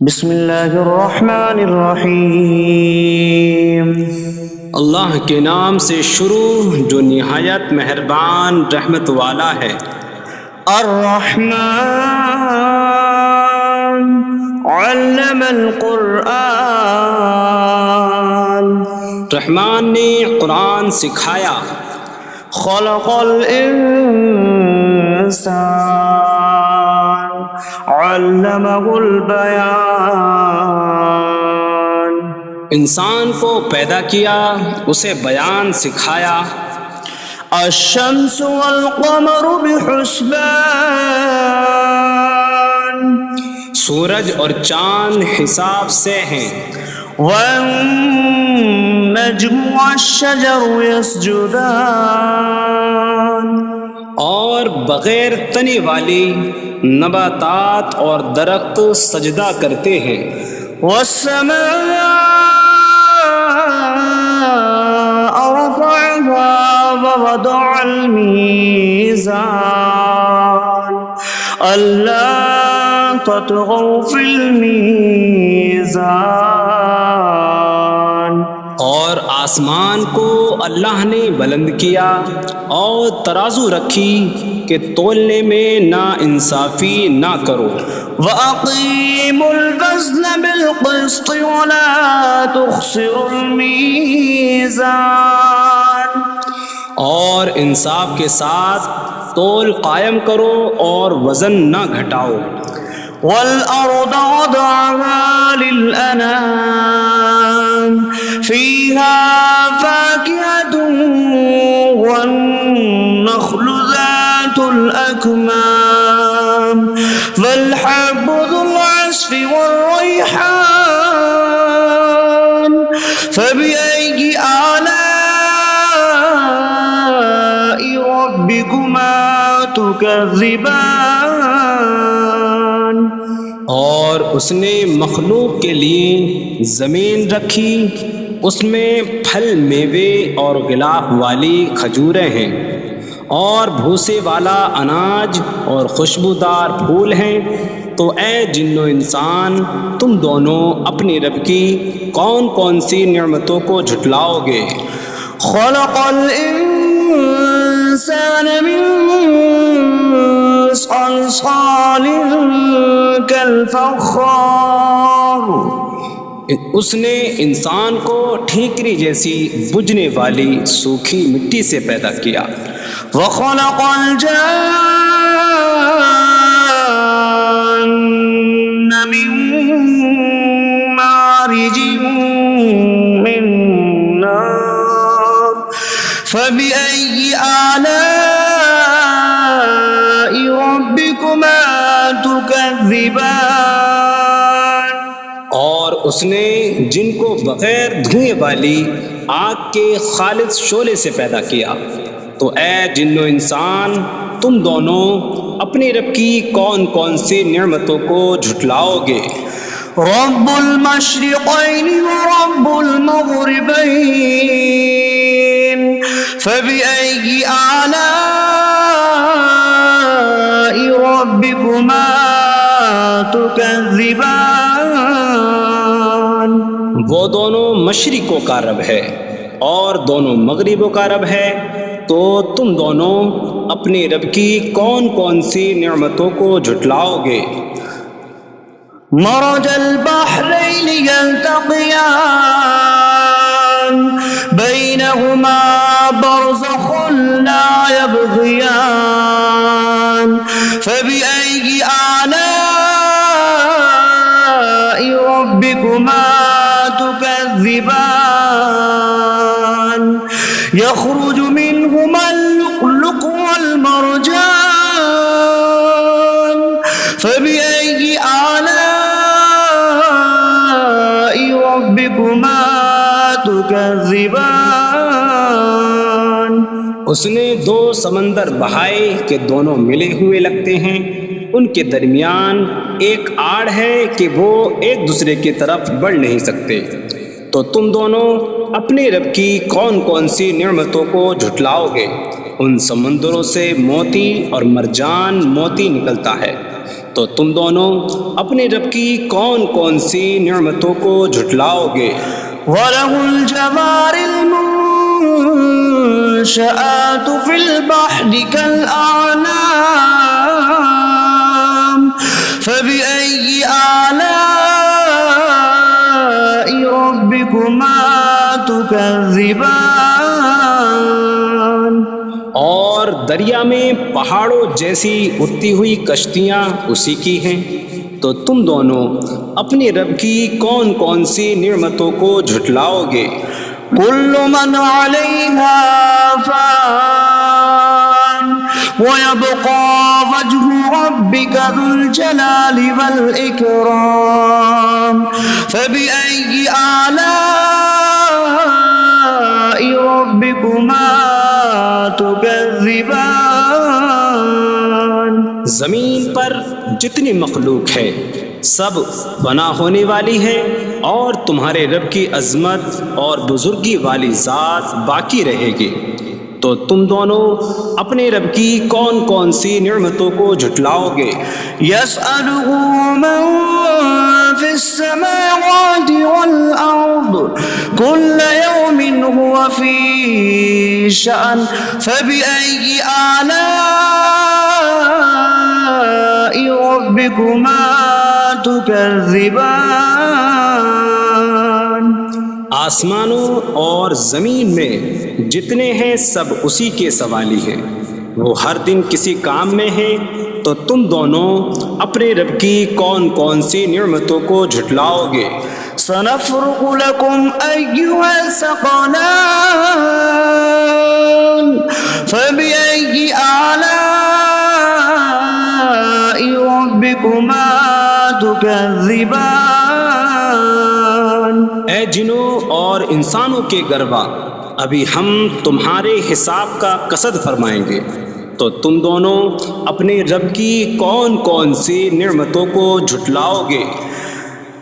بسم اللہ الرحمن الرحیم۔ اللہ کے نام سے شروع جو نہایت مہربان رحمت والا ہے۔ الرحمن علم القرآن، رحمان نے قرآن سکھایا۔ خلق الانسان علمہ البیان، انسان کو پیدا کیا، اسے بیان سکھایا۔ الشمس والقمر بحسبان، سورج اور چاند حساب سے ہیں۔ والنجم والشجر يسجدان، اور بغیر تنے والی نباتات اور درخت سجدہ کرتے ہیں۔ والسماء رفعها ووضع الميزان ألا تطغوا في الميزان، اور آسمان کو اللہ نے بلند کیا اور ترازو رکھی کہ تولنے میں نا انصافی نہ کرو۔ وَأَقِيمُوا الْوَزْنَ بِالْقِسْطِ وَلَا تُخْسِرُوا الْمِيزَانَ، اور انصاف کے ساتھ تول قائم کرو اور وزن نہ گھٹاؤ۔ وَالْأَرْضَ وَضَعَهَا لِلْأَنَامِ فِيهَا فَاكِهَةٌ وَالنَّخْلُ ذَاتُ الْأَكْمَامِ وَالْحَبُّ ذُو الْعَصْفِ وَالرَّيْحَانُ فَبِأَيِّ آلَاءِ رَبِّكُمَا تُكَذِّبَانِ، اور اس نے مخلوق کے لیے زمین رکھی، اس میں پھل میوے اور غلاف والی کھجوریں ہیں، اور بھوسے والا اناج اور خوشبودار پھول ہیں۔ تو اے جن و انسان، تم دونوں اپنی رب کی کون کون سی نعمتوں کو جھٹلاؤ گے؟ خلق الانسان من صلصال کالفخار، اس نے انسان کو ٹھیکری جیسی بجھنے والی سوکھی مٹی سے پیدا کیا۔ وخلق الجان من مارج من نار فبأي آلاء ربكما تكذبان، اور اس نے جن کو بغیر دھوئیں والی آگ کے خالص شعلے سے پیدا کیا۔ تو اے جن و انسان، تم دونوں اپنی رب کی کون کون سی نعمتوں کو جھٹلاؤ گے؟ رب المشرقین ورب المغربین فبأي آلاء ربكما تكذبان، وہ دونوں مشرقوں کا رب ہے اور دونوں مغربوں کا رب ہے، تو تم دونوں اپنی رب کی کون کون سی نعمتوں کو جھٹلاؤ گے؟ مرج البحرین یلتقیان بینہما برزخ لا یبغیان فبأي آلاء ربكما تكذبان، يخرج منهما اللؤلؤ والمرجان فبأي آلاء ربكما تكذبان، اس نے دو سمندر بہائے کہ دونوں ملے ہوئے لگتے ہیں، ان کے درمیان ایک آڑ ہے کہ وہ ایک دوسرے کی طرف بڑھ نہیں سکتے۔ تو تم دونوں اپنی رب کی کون کون سی نعمتوں کو جھٹلاؤ گے؟ ان سمندروں سے موتی اور مرجان موتی نکلتا ہے، تو تم دونوں اپنے رب کی کون کون سی نعمتوں کو جھٹلاؤ گے؟ وَلَهُ الْجَوَارِ الْمُنشَآتُ فِي الْبَحْرِ كَالْأَعْلَامِ فَبِأَيِّ آلَاءِ رَبِّكُمَا تُكَذِّبَانِ؟ اور دریا میں پہاڑوں جیسی اڑتی ہوئی کشتیاں اسی کی ہیں، تو تم دونوں اپنے رب کی کون کون سی نعمتوں کو جھٹلاؤ گے؟ كل من عليها فان ويبقى وجه ربك ذو الجلال والإكرام فبأي آلاء ربكما تكذبان؟ زمین پر جتنی مخلوق ہے سب فنا ہونے والی ہے، اور تمہارے رب کی عظمت اور بزرگی والی ذات باقی رہے گی، تو تم دونوں اپنے رب کی کون کون سی نعمتوں کو جھٹلاؤ گے؟ يسأله من في السماوات والأرض كل يوم هو في شأن فبأي آلاء ربكما تكذبان؟ آسمانوں اور زمین میں جتنے ہیں سب اسی کے سوالی ہیں، وہ ہر دن کسی کام میں ہیں، تو تم دونوں اپنے رب کی کون کون سی نعمتوں کو جھٹلاؤ گے؟ سنفرغ لكم أيها الثقلان فبأي آلاء ربكما تكذبان؟ اے جنوں اور انسانوں کے گروہ، ابھی ہم تمہارے حساب کا قصد فرمائیں گے، تو تم دونوں اپنے رب کی کون کون سی نعمتوں کو جھٹلاؤ گے؟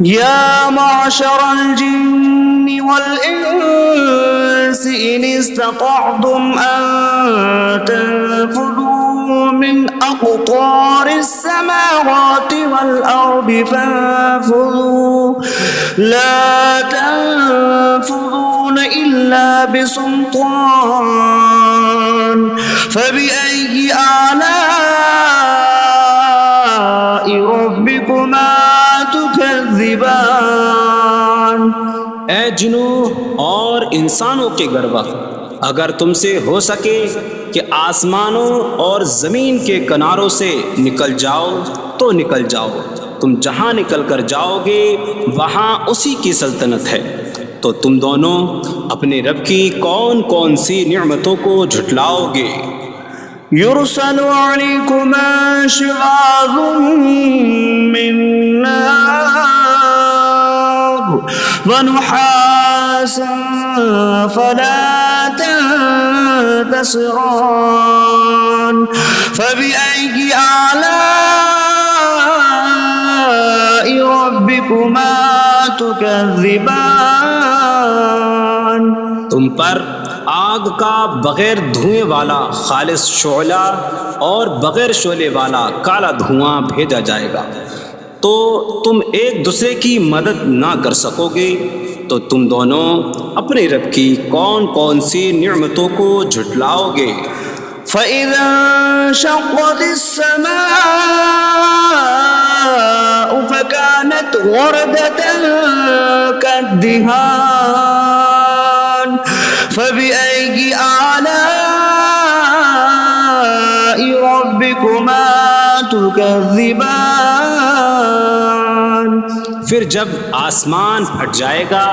يا معشر الجن والإنس إن استطعتم أن تنفذوا من أقطار السماوات والأرض فانفذوا لا تنفذون إلا بسلطان فبأي آلاء ربكما تكذبان؟ اے جنوں اور انسانوں کے گروہ، اگر تم سے ہو سکے کہ آسمانوں اور زمین کے کناروں سے نکل جاؤ تو نکل جاؤ، تم جہاں نکل کر جاؤ گے وہاں اسی کی سلطنت ہے، تو تم دونوں اپنے رب کی کون کون سی نعمتوں کو جھٹلاؤ گے؟ يرسل عليكما شواظ من نار ونحاس فلا تنتصران فبأي آلاء ربكما تكذبان؟ تم پر آگ کا بغیر دھوئیں والا خالص شعلہ اور بغیر شعلے والا کالا دھواں بھیجا جائے گا، تو تم ایک دوسرے کی مدد نہ کر سکو گے، تو تم دونوں اپنے رب کی کون کون سی نعمتوں کو جھٹلاؤ گے؟ فَإِذَا انشَقَّتِ السَّمَاءُ فَكَانَتْ وَرْدَةً كَالدِّهَانِ فَبِأَيِّ آلَاءِ رَبِّكُمَا تُكَذِّبَانِ؟ پھر جب آسمان پھٹ جائے گا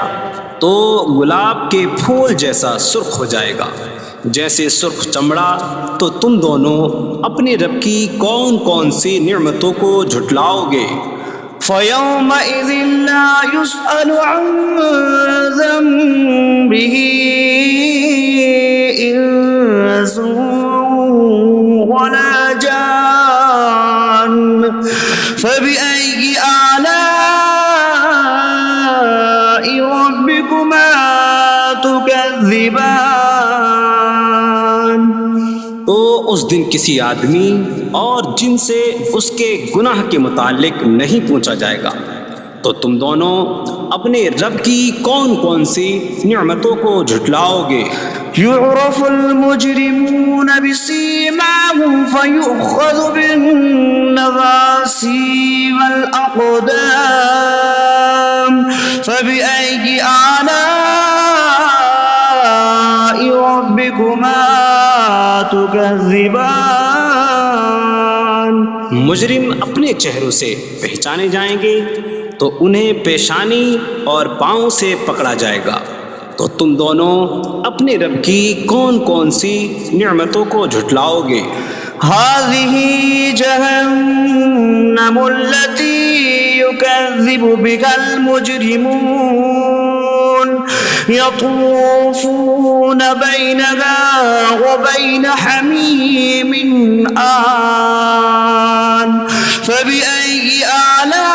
تو گلاب کے پھول جیسا سرخ ہو جائے گا جیسے سرخ چمڑا، تو تم دونوں اپنے رب کی کون کون سی نعمتوں کو جھٹلاؤ گے؟ فَيَوْمَئِذٍ لَا يُسْأَلُ عَنْ ذَنبِهِ إِنسٌ وَلَا جَانٌّ فَبِأَيِّ آلَاءِ رَبِّكُمَا تُكَذِّبَانِ؟ تو اس دن کسی آدمی اور جن سے اس کے گناہ کے متعلق نہیں پوچھا جائے گا۔ تو تم دونوں اپنے رب کی کون کون سی نعمتوں کو جھٹلاؤ گے؟ يعرف المجرمون بسيماهم فيؤخذ بالنواصي والأقدام فبأي آلاء ربكما تكذبان۔ مجرم اپنے چہروں سے پہچانے جائیں گے تو انہیں پیشانی اور پاؤں سے پکڑا جائے گا۔ تو تم دونوں اپنے رب کی کون کون سی نعمتوں کو جھٹلاؤ گے؟ هذه جهنم التي يكذب بها المجرمون يطوفون بينها وبين حميم آن فبأي آلاء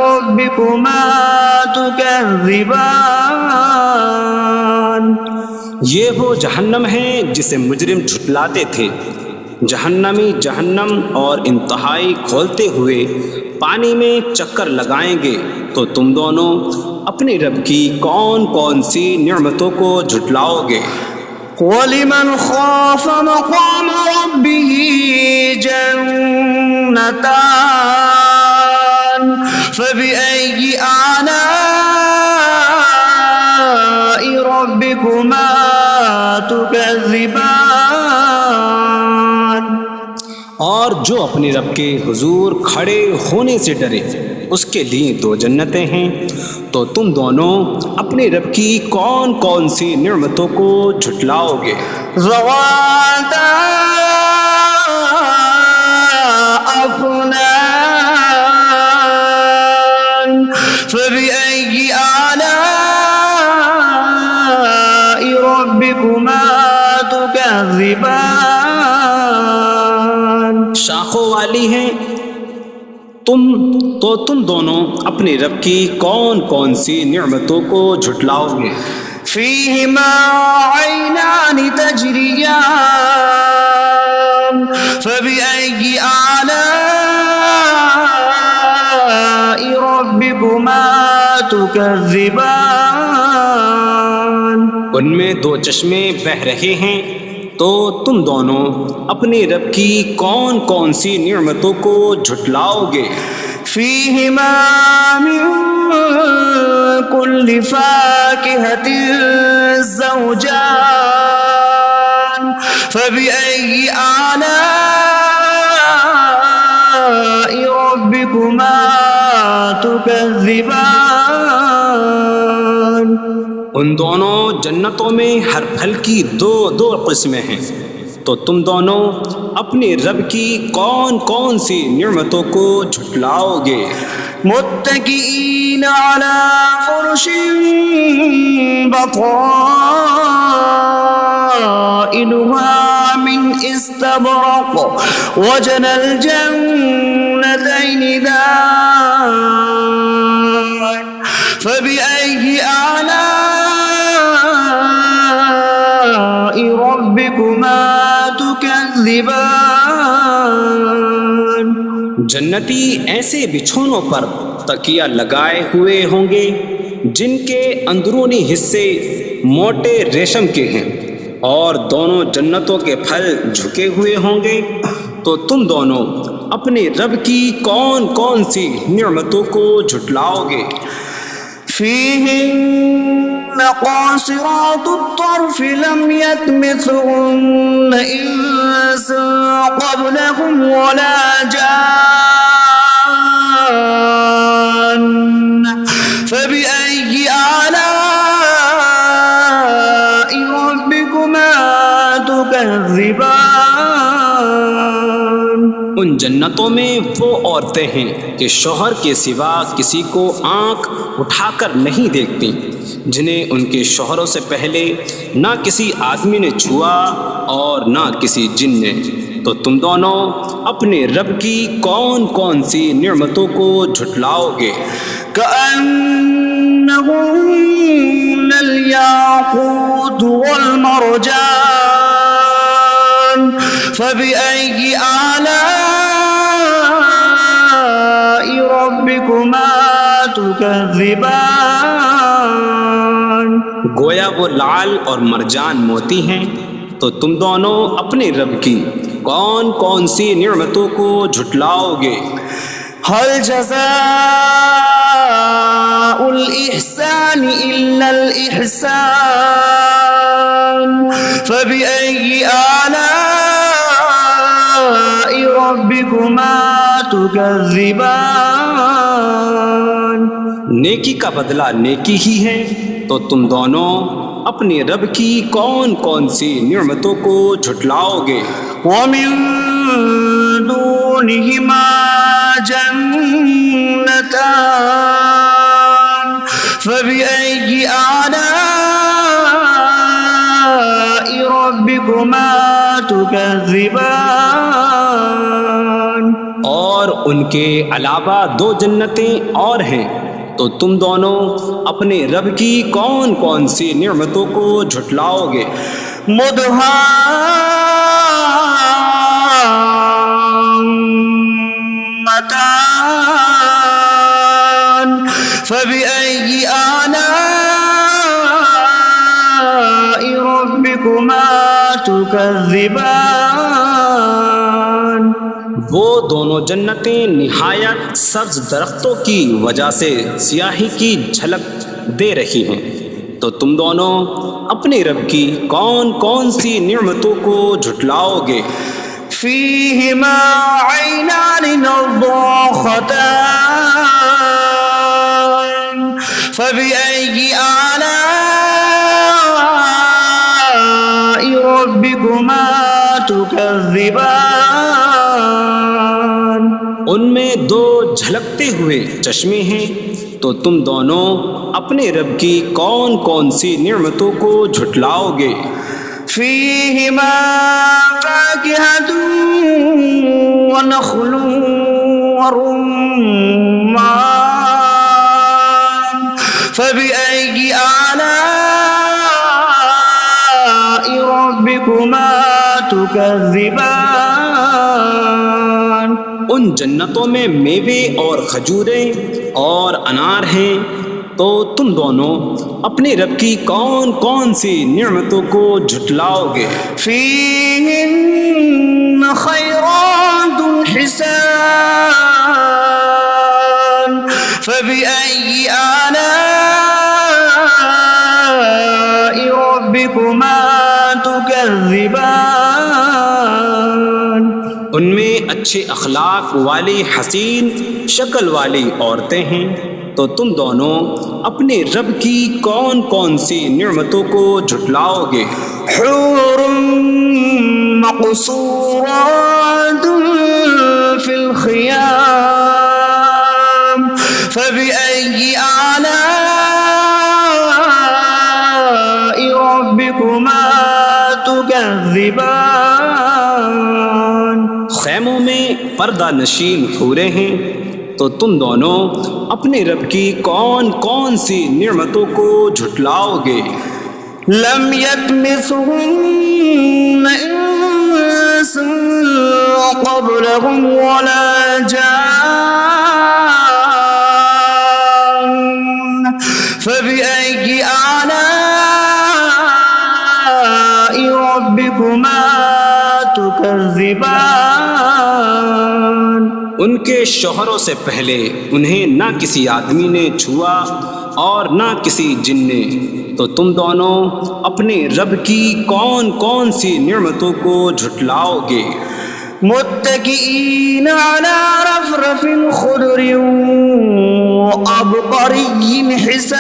ربكما تكذبان۔ یہ وہ جہنم ہے جسے مجرم جھٹلاتے تھے۔ جہنمی جہنم اور انتہائی کھولتے ہوئے پانی میں چکر لگائیں گے۔ تو تم دونوں اپنے رب کی کون کون سی نعمتوں کو جھٹلاؤ گے؟ وَلِمَنْ خَافَ مَقَامَ رَبِّهِ جَنَّتَانِ فَبِأَيِّ آلَاءِ رَبِّكُمَا تُكَذِّبَانِ۔ اور جو اپنے رب کے حضور کھڑے ہونے سے ڈرے اس کے لیے دو جنتیں ہیں۔ تو تم دونوں اپنے رب کی کون کون سی نعمتوں کو جھٹلاؤ گے؟ ذواتا أفنان فبأي آلاء ربكما تكذبان۔ شاخوں والی ہیں تم دونوں اپنے رب کی کون کون سی نعمتوں کو جھٹلاؤ گے؟ فيهما عينان تجريان فبأي آلاء ربكما تكذبان۔ ان میں دو چشمے بہہ رہے ہیں۔ تو تم دونوں اپنے رب کی کون کون سی نعمتوں کو جھٹلاؤ گے؟ فيهما من كل فاكهة زوجان فبأي آلاء ربكما تكذبان۔ ان دونوں جنتوں میں ہر پھل کی دو قسمیں ہیں۔ تو تم دونوں اپنے رب کی کون کون سی نعمتوں کو جھٹلاؤ گے؟ متكئين على فرش بطائنها من استبرق وجنى الجنتين دان فبأي آلاء ربكما تكذبان۔ جنتی ایسے بچھونوں پر تکیہ لگائے ہوئے ہوں گے جن کے اندرونی حصے موٹے ریشم کے ہیں، اور دونوں جنتوں کے پھل جھکے ہوئے ہوں گے۔ تو تم دونوں اپنے رب کی کون کون سی نعمتوں کو جھٹلاؤ گے؟ فيهن قاصرات الطرف لم يطمثهن إنس قبلهم ولا جان فبأي آلاء ربكما تكذبان۔ ان جنتوں میں وہ عورتیں ہیں کہ شوہر کے سوا کسی کو آنکھ اٹھا کر نہیں دیکھتی، جنہیں ان کے شوہروں سے پہلے نہ کسی آدمی نے چھوا اور نہ کسی جن نے۔ تو تم دونوں اپنے رب کی کون کون سی نعمتوں کو جھٹلاؤ گے؟ كأنهن الياقوت والمرجان فبأي آلاء ربكما تكذبان گویا وہ لعل اور مرجان موتی ہیں، تو تم دونوں اپنے رب کی کون کون سی نعمتوں کو جھٹلاؤ گے؟ هل جزاء الإحسان إلا الإحسان فبأي آلاء ربكما تكذبان نیکی کا بدلہ نیکی ہی ہے، تو تم دونوں اپنے رب کی کون کون سی نعمتوں کو جھٹلاؤ گے؟ ومن دونهما جنتان فبأي آلاء ربكما تكذبان اور ان کے علاوہ دو جنتیں اور ہیں، تو تم دونوں اپنے رب کی کون کون سی نعمتوں کو جھٹلاؤ گے؟ مدهامتان فبأي آلاء ربكما تكذبان وہ دونوں جنتیں نہایت سبز درختوں کی وجہ سے سیاہی کی جھلک دے رہی ہیں، تو تم دونوں اپنے رب کی کون کون سی نعمتوں کو جھٹلاؤ گے؟ فيهما عينان نضاختان فبأي آلاء ربكما تكذبان ان میں دو جھلکتے ہوئے چشمے ہیں، تو تم دونوں اپنے رب کی کون کون سی نعمتوں کو جھٹلاؤ گے؟ فيهما فاكهة ونخل ورمان فبأي آلاء ربكما تكذبان ان جنتوں میں میوے اور کھجوریں اور انار ہیں، تو تم دونوں اپنے رب کی کون کون سی نعمتوں کو جھٹلاؤ گے؟ فيهن خيرات حسان فبأي آلاء ربكما تكذبان ان میں اچھے اخلاق والی حسین شکل والی عورتیں ہیں، تو تم دونوں اپنے رب کی کون کون سی نعمتوں کو جھٹلاؤ گے؟ حور مقصورات في الخيام فبأي آلاء ربكما تكذبان خیموں میں پردہ نشین حوریں ہیں، تو تم دونوں اپنے رب کی کون کون سی نعمتوں کو جھٹلاؤ گے؟ لم يطمثهن انس قبلهم ولا جان فبأي آلاء ربكما تكذبان ان کے شوہروں سے پہلے انہیں نہ کسی آدمی نے چھوا اور نہ کسی جن نے، تو تم دونوں اپنے رب کی کون کون سی نعمتوں کو جھٹلاؤ گے؟ متكئين على رفرف خضر وعبقري حسان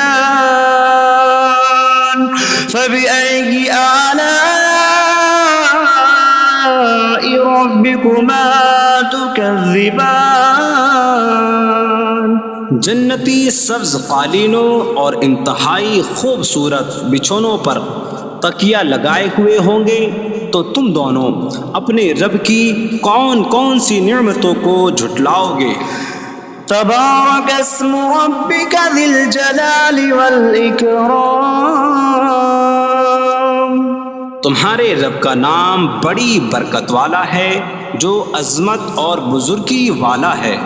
فبأي آلاء ربكما تكذبان جنتی سبز قالینوں اور انتہائی خوبصورت بچھونوں پر تکیہ لگائے ہوئے ہوں گے، تو تم دونوں اپنے رب کی کون کون سی نعمتوں کو جھٹلاؤ گے؟ تبارك اسم ربك ذي الجلال والإكرام تمہارے رب کا نام بڑی برکت والا ہے جو عظمت اور بزرگی والا ہے۔